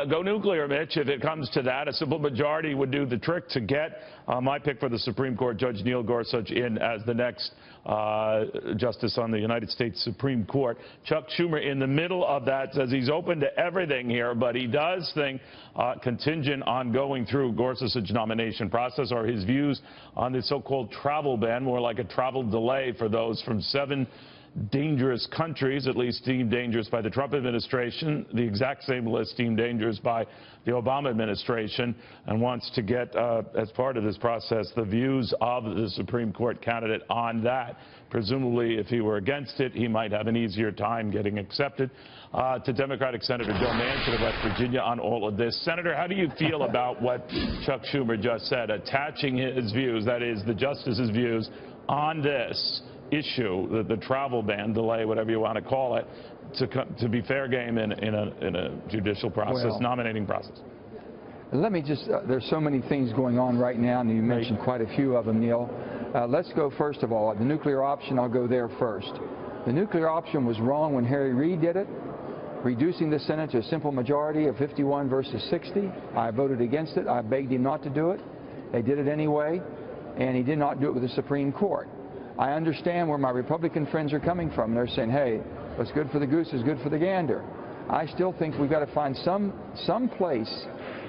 Go nuclear, Mitch, if it comes to that. A simple majority would do the trick to get my pick for the Supreme Court, Judge Neil Gorsuch, in as the next justice on the United States Supreme Court. Chuck Schumer, in the middle of that, says he's open to everything here, but he does think contingent on going through Gorsuch's nomination process or his views on the so-called travel ban, more like a travel delay for those from 7 dangerous countries, at least deemed dangerous by the Trump administration, the exact same list deemed dangerous by the Obama administration, and wants to get, as part of this process, the views of the Supreme Court candidate on that. Presumably, if he were against it, he might have an easier time getting accepted. To Democratic Senator Joe Manchin of West Virginia on all of this. Senator, how do you feel about what Chuck Schumer just said, attaching his views, that is, the justice's views, on this issue, the travel ban, delay, whatever you want to call it, to be fair game in a judicial process, nominating process? Let me just, there's so many things going on right now, and you mentioned quite a few of them, Neil. Let's go first of all, the nuclear option, I'll go there first. The nuclear option was wrong when Harry Reid did it, reducing the Senate to a simple majority of 51 versus 60. I voted against it. I begged him not to do it. They did it anyway, and he did not do it with the Supreme Court. I understand where my Republican friends are coming from. They're saying, hey, what's good for the goose is good for the gander. I still think we've got to find some place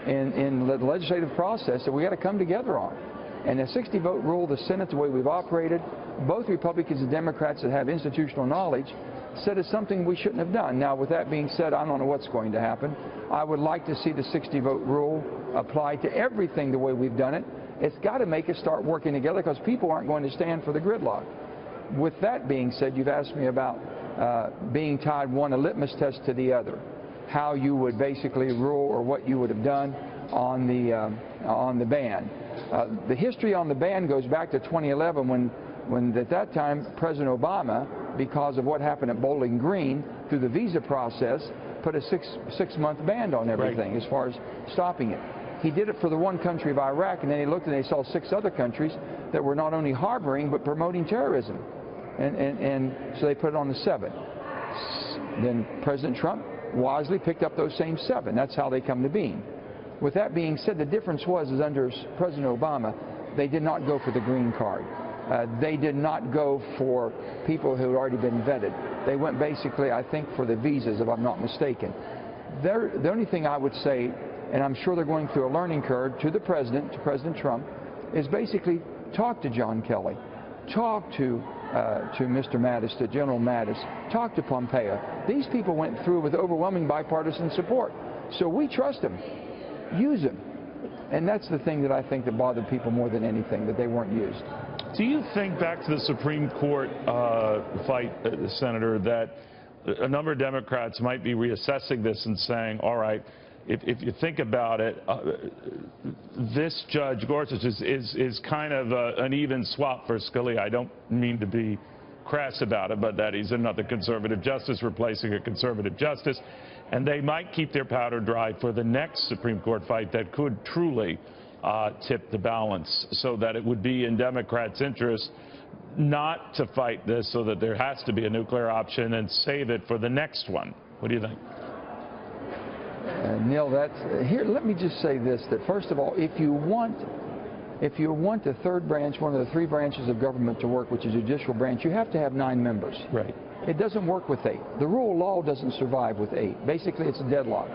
in the legislative process that we've got to come together on. And the 60-vote rule, the Senate, the way we've operated, both Republicans and Democrats that have institutional knowledge said it's something we shouldn't have done. Now, with that being said, I don't know what's going to happen. I would like to see the 60-vote rule applied to everything the way we've done it. It's got to make us start working together because people aren't going to stand for the gridlock. With that being said, you've asked me about being tied one a litmus test to the other, how you would basically rule or what you would have done on the ban. The history on the ban goes back to 2011 when at that time President Obama, because of what happened at Bowling Green through the visa process, put a six-month ban on everything as far as stopping it. He did it for the one country of Iraq, and then he looked and they saw 6 other countries that were not only harboring but promoting terrorism. And so they put it on the 7. Then President Trump wisely picked up those same 7. That's how they come to being. With that being said, the difference was under President Obama, they did not go for the green card. They did not go for people who had already been vetted. They went basically, I think, for the visas, if I'm not mistaken. The only thing I would say, and I'm sure they're going through a learning curve to the President, to President Trump, is basically talk to John Kelly, talk to Mr. Mattis, to General Mattis, talk to Pompeo. These people went through with overwhelming bipartisan support. So we trust them. Use them. And that's the thing that I think that bothered people more than anything, that they weren't used. Do you think, back to the Supreme Court fight, Senator, that a number of Democrats might be reassessing this and saying, all right, if you think about it, this Judge Gorsuch is kind of an even swap for Scalia. I don't mean to be crass about it, but that he's another conservative justice replacing a conservative justice, and they might keep their powder dry for the next Supreme Court fight that could truly tip the balance, so that it would be in Democrats' interest not to fight this, so that there has to be a nuclear option, and save it for the next one. What do you think? Neil, here. Let me just say this: that first of all, if you want the third branch, one of the 3 branches of government to work, which is the judicial branch, you have to have 9 members. Right. It doesn't work with 8. The rule of law doesn't survive with 8. Basically, it's a deadlock,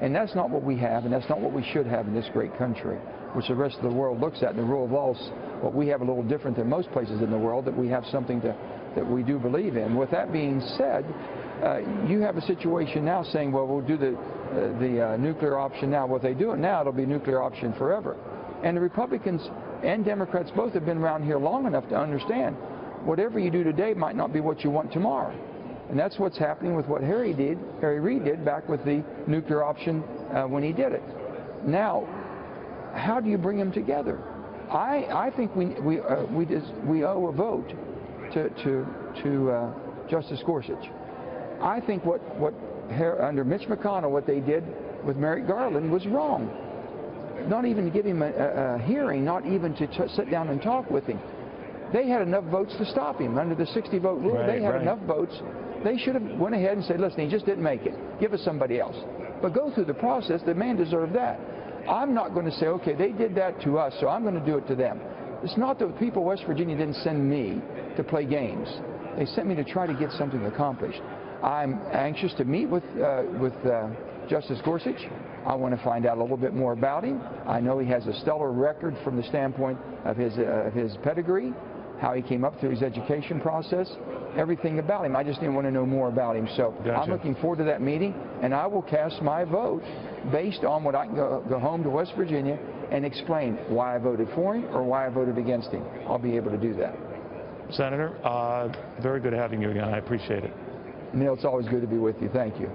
and that's not what we have, and that's not what we should have in this great country, which the rest of the world looks at. And the rule of law is what we have a little different than most places in the world, that we have something that we do believe in. With that being said, you have a situation now saying, well, we'll do the nuclear option now. Well, if they do it now, it'll be nuclear option forever. And the Republicans and Democrats both have been around here long enough to understand whatever you do today might not be what you want tomorrow. And that's what's happening with what Harry Reid did back with the nuclear option when he did it. Now, how do you bring them together? I think we owe a vote to Justice Gorsuch. I think under Mitch McConnell, what they did with Merrick Garland was wrong. Not even to give him a hearing, not even to sit down and talk with him. They had enough votes to stop him. Under the 60-vote rule, they had enough votes. They should have went ahead and said, listen, he just didn't make it. Give us somebody else. but go through the process. The man deserved that. I'm not going to say, okay, they did that to us, so I'm going to do it to them. It's not that the people of West Virginia didn't send me to play games. They sent me to try to get something accomplished. I'm anxious to meet with Justice Gorsuch. I want to find out a little bit more about him. I know he has a stellar record from the standpoint of his pedigree, how he came up through his education process, everything about him. I just didn't want to know more about him. So Gotcha. I'm looking forward to that meeting, and I will cast my vote based on what I can go home to West Virginia and explain why I voted for him or why I voted against him. I'll be able to do that. Senator, very good having you again. I appreciate it. Neil, it's always good to be with you. Thank you.